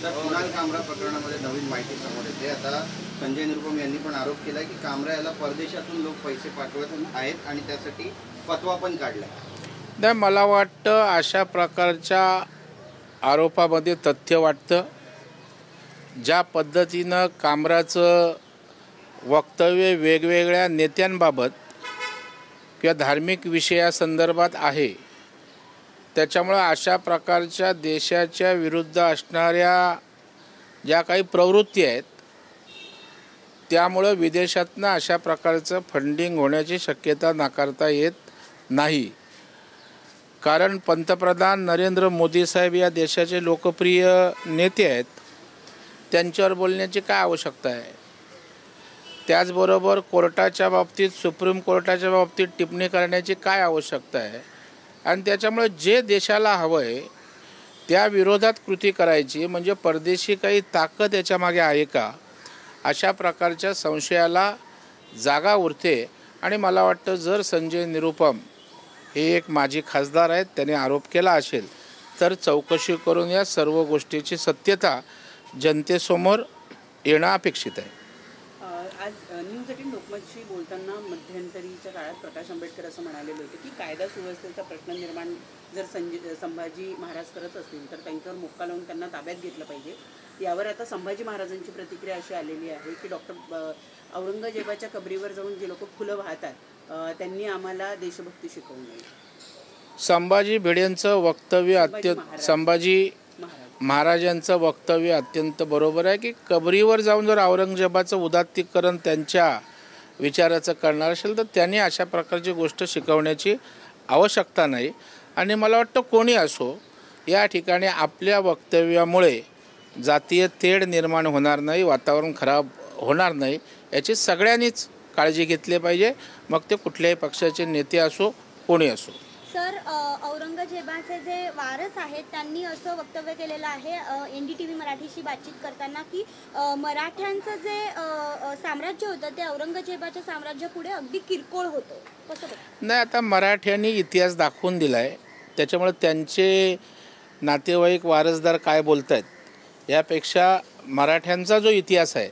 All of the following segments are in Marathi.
तर कुणाल कामरा प्रकरणामध्ये नवीन माहिती समोर येते। आता संजय निरुपम यांनी पण आरोप केला की कामरा याला परदेशातून लोक पैसे पाठवत आहेत आणि त्यासाठी फतवा पण काढला। नाही, मला वाटतं अशा प्रकारच्या आरोपामध्ये तथ्य वाटतं। ज्या पद्धतीनं कामराचं वक्तव्य वेगवेगळ्या नेत्यांबाबत किंवा धार्मिक विषयासंदर्भात आहे, त्याच्यामुळं अशा प्रकारच्या देशाच्या विरुद्ध असणाऱ्या ज्या काही प्रवृत्ती आहेत, त्यामुळं विदेशातनं अशा प्रकारचं फंडिंग होण्याची शक्यता नाकारता येत नाही। कारण पंतप्रधान नरेंद्र मोदी साहेब या देशाचे लोकप्रिय नेते आहेत, त्यांच्यावर बोलण्याची काय आवश्यकता आहे। त्याचबरोबर कोर्टाच्या बाबतीत, सुप्रीम कोर्टाच्या बाबतीत टिप्पणी करण्याची काय आवश्यकता आहे। आणि त्याच्यामुळे जे देशाला हवं आहे त्या विरोधात कृती करायची, म्हणजे परदेशी काही ताकद याच्यामागे आहे का, अशा प्रकारच्या संशयाला जागा उरते। आणि मला वाटतं जर संजय निरुपम हे एक माजी खासदार आहेत, त्याने आरोप केला असेल तर चौकशी करून या सर्व गोष्टीची सत्यता जनतेसमोर येणं अपेक्षित आहे। आज न्यूज 18 लोकमतशी बोलताना मध्यंतरीच्या काळात प्रकाश आंबेडकर असं म्हणालेले होते की कायदा सुव्यवस्थेचा प्रश्न निर्माण जर संभाजी महाराज करत असतील तर त्यांच्यावर मुक्का लावून त्यांना ताब्यात घेतलं पाहिजे। यावर आता संभाजी महाराजांची प्रतिक्रिया अशी आलेली आहे की डॉक्टर औरंगजेबाच्या कबरीवर जाऊन जे लोक फुलं वाहतात त्यांनी आम्हाला देशभक्ती शिकवू नये। संभाजी भिडेंचं वक्तव्य संभाजी महाराजांचं वक्तव्य अत्यंत बरोबर आहे की कबरीवर जाऊन जर औरंगजेबाचं उदात्तीकरण त्यांच्या विचाराचं करणार असेल तर त्यांनी अशा प्रकारची गोष्ट शिकवण्याची आवश्यकता नाही। आणि मला वाटतं कोणी असो, या ठिकाणी आपल्या वक्तव्यामुळे जातीय तेढ निर्माण होणार नाही, वातावरण खराब होणार नाही, याची सगळ्यांनीच काळजी घेतली पाहिजे, मग ते कुठल्याही पक्षाचे नेते असो, कोणी असो। सर, औरंगजेबाचे जे वारस आहेत त्यांनी असं वक्तव्य केलेलं आहे NDTV मराठीशी बातचीत करताना की मराठ्यांचं जे साम्राज्य होतं ते औरंगजेबाच्या साम्राज्यापुढे अगदी किरकोळ होतं, कसं बघता? नाही, आता मराठ्यांनी इतिहास दाखवून दिला आहे, त्याच्यामुळे त्यांचे नातेवाईक वारसदार काय बोलत आहेत यापेक्षा मराठ्यांचा जो इतिहास आहे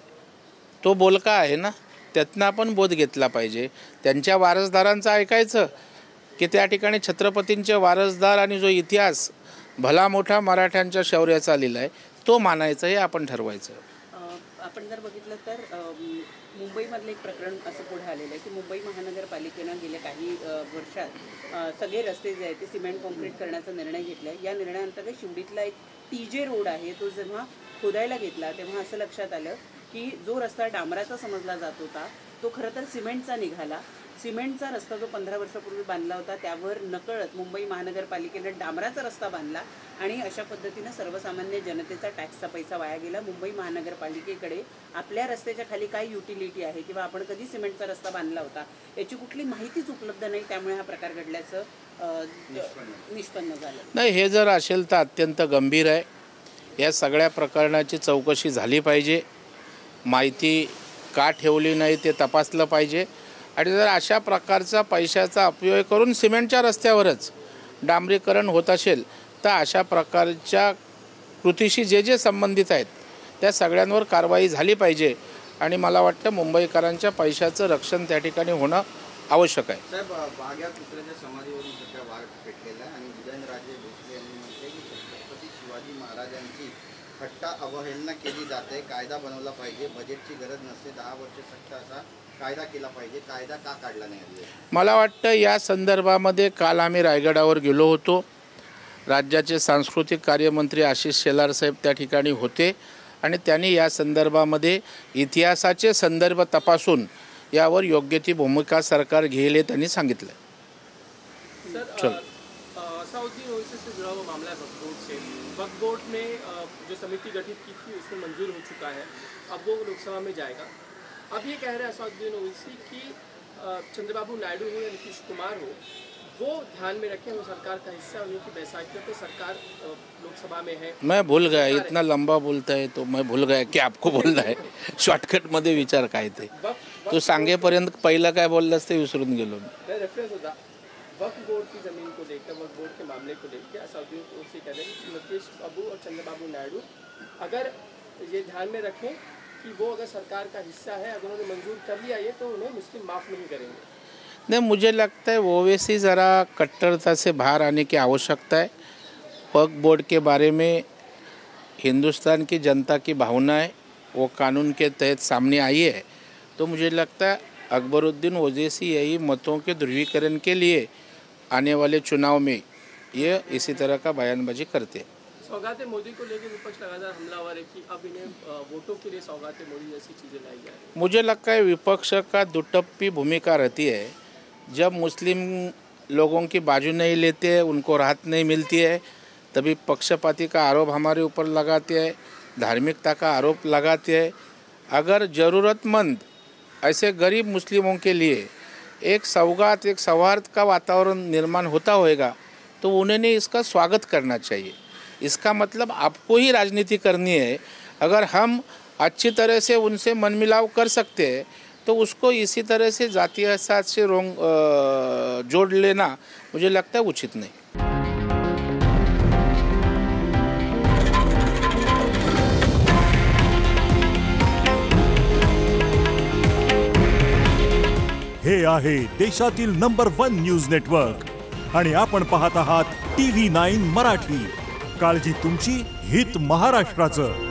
तो बोलका आहे ना, त्यातनं आपण बोध घेतला पाहिजे। त्यांच्या वारसदारांचं ऐकायचं की त्या ठिकाणी छत्रपतींचे वारसदार आणि जो इतिहास भला मोठा मराठ्यांच्या शौर्याचा लिहिला आहे तो मानायचं, हे आपण ठरवायचं। आपण जर बघितलं तर मुंबईमधलं एक प्रकरण असं पुढे आलेलं आहे की मुंबई महानगरपालिकेनं गेल्या काही वर्षात सगळे रस्ते जे आहेत ते सिमेंट कॉन्क्रीट करण्याचा निर्णय घेतला आहे। या निर्णयाअंतर्गत शिवडीतला एक TJ रोड आहे तो जेव्हा खोदायला घेतला तेव्हा असं लक्षात आलं की जो रस्ता डांबराचा समजला जात होता तो खरं तर सिमेंटचा निघाला। सिमेंटचा रस्ता जो 15 वर्षापूर्वी बांधला होता त्यावर नकळत मुंबई महानगरपालिकेनं डांबराचा रस्ता बांधला आणि अशा पद्धतीनं सर्वसामान्य जनतेचा टॅक्सचा पैसा वाया गेला। मुंबई महानगरपालिकेकडे आपल्या रस्त्याच्या खाली काय युटिलिटी आहे किंवा आपण कधी सिमेंटचा रस्ता बांधला होता याची कुठली माहितीच उपलब्ध नाही, त्यामुळे हा प्रकार घडल्याचं निष्पन्न झालं। नाही, हे जर असेल तर अत्यंत गंभीर आहे। या सगळ्या प्रकरणाची चौकशी झाली पाहिजे, माहिती का ठेवली नाही ते तपासलं पाहिजे। आणि जर अशा प्रकारचा पैशाचा अपव्यय करून सिमेंटच्या रस्त्यावरच डांबरीकरण होत असेल तर अशा प्रकारच्या कृतीशी जे जे संबंधित आहेत त्या सगळ्यांवर कारवाई झाली पाहिजे। आणि मला वाटतं मुंबईकरांच्या पैशाचं रक्षण त्या ठिकाणी होणं आवश्यक आहे। साहेब, बाग्या पुतळ्याच्या समाधीवरून सध्या वाघ पेटलेला आहे आणि उदयनराजे भोसले यांनी म्हटले की छत्रपती शिवाजी महाराजांची थट्टा अवहेलना केली जाते, कायदा बनवला पाहिजे, बजेटची गरज नसते, 10 वर्ष सत्ता असा कायदा केला पाहिजे, कायदा का काढला नाही? मला वाटतं या संदर्भामध्ये काल आम्ही रायगडावर गेलो होतो, राज्याचे सांस्कृतिक कार्यमंत्री आशिष शेलार साहेब त्या ठिकाणी होते आणि त्यांनी या संदर्भामध्ये इतिहासाचे संदर्भ तपासून यावर योग्य ती भूमिका सरकार घेईल त्यांनी सांगितलं। असाउद्दीन ओवैसी से जुड़ा हुआ मामला है वक्फ बोर्ड से। वक्फ बोर्ड ने जो समिति गठित की थी उसमें मंजूर हो चुका है, अब वो लोकसभा में जाएगा। अब ये कह रहे हैं असाउद्दीन ओवैसी कि चंद्रबाबू नायडू हो या नीतीश कुमार हो, वो ध्यान में रखें, वो सरकार का हिस्सा, उन्हीं की बैसाखियों पर सरकार लोकसभा में है। मैं भूल गया, इतना लंबा बोलता है तो मैं भूल गया कि आपको बोलना है। शॉर्टकट मध्ये विचार काय ते तू सांगेपर्यंत पहिला काय बोललास ते विसरून गेलो मी। रेफरेंस होता वक्फ बोर्ड की जमीन को लेकर, वक्फ बोर्ड के मामले को लेकर असाउद्दीन ओवैसी कह रहे हैं कि नीतीश बाबू और चंद्रबाबू नायडू अगर ये ध्यान में रखें कि वो अगर सरकार का हिस्सा है, अगर उन्होंने मंजूर कर लिया ये, तो उन्हें मुस्लिम माफ़ नहीं करेंगे। नहीं, मुझे लगता है ओवैसी ज़रा कट्टरता से बाहर आने की आवश्यकता है। वक्फ बोर्ड के बारे में हिंदुस्तान की जनता की भावनाएं वो कानून के तहत सामने आई है, तो मुझे लगता है अकबरुद्दीन ओवैसी यही मतों के ध्रुवीकरण के लिए आने वाले चुनाव में ये इसी तरह का बयानबाजी करते हैं। सौगाते मोदी को लेकर विपक्ष लगातार हमलावर है कि अब इन्हें वोटों के लिए सौगाते मोदी जैसी चीज़ें लाई जा रही हैं। मुझे लगता है विपक्ष का दुटप्पी भूमिका रहती है। जब मुस्लिम लोगों की बाजू नहीं लेते हैं, उनको राहत नहीं मिलती है, तभी पक्षपाती का आरोप हमारे ऊपर लगाते हैं, धार्मिकता का आरोप लगाते हैं। अगर ज़रूरतमंद ऐसे गरीब मुस्लिमों के लिए एक सौगात, एक सौहार्द का वातावरण निर्माण होता होएगा, तो उन्हें इसका स्वागत करना चाहिए। इसका मतलब आपको ही राजनीति करनी है। अगर हम अच्छी तरह से उनसे मनमिलाव कर सकते हैं, तो उसको इसी तरह से जातीय एहसास से जोड़ लेना मुझे लगता है उचित नहीं। हे आहे देशातील नंबर 1 न्यूज नेटवर्क आणि आपण पाहत आहात TV9 मराठी। काळजी तुमची, हित महाराष्ट्राचं।